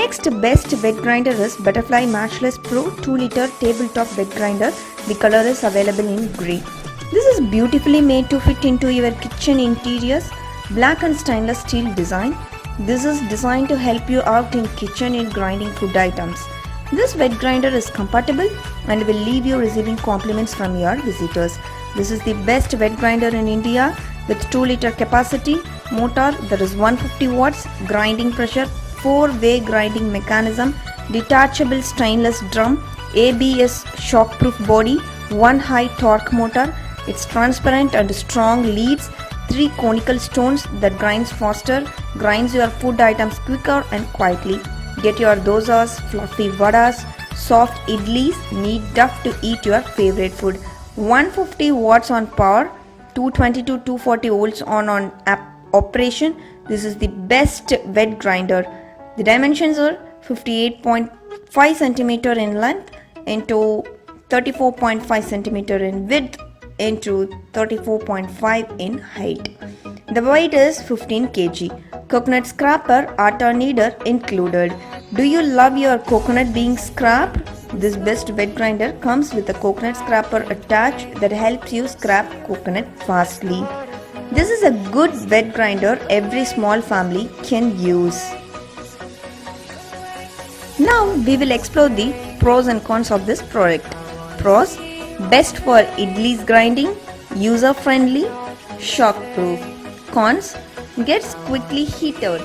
Next best wet grinder is Butterfly Matchless Pro 2-liter tabletop wet grinder. The color is available in grey. This is beautifully made to fit into your kitchen interiors. Black and stainless steel design. This is designed to help you out in kitchen in grinding food items. This wet grinder is compatible and will leave you receiving compliments from your visitors. This is the best wet grinder in India with 2-liter capacity, motor that is 150 watts, grinding pressure, 4-way grinding mechanism, detachable stainless drum, ABS shockproof body, 1 high torque motor. It's transparent and strong leads, 3 conical stones that grinds faster, grinds your food items quicker and quietly. Get your dosas, fluffy vadas, soft idlis, neat duff to eat your favorite food. 150 watts on power, 220 to 240 volts on operation. This is the best wet grinder. The dimensions are 58.5 cm in length into 34.5 cm in width into 34.5 in height. The weight is 15 kg. Coconut scraper, atta kneader included. Do you love your coconut being scrapped? This best wet grinder comes with a coconut scraper attached that helps you scrap coconut fastly. This is a good wet grinder every small family can use. Now we will explore the pros and cons of this product. Pros: best for idlis grinding, user friendly, shock proof. Cons: gets quickly heated.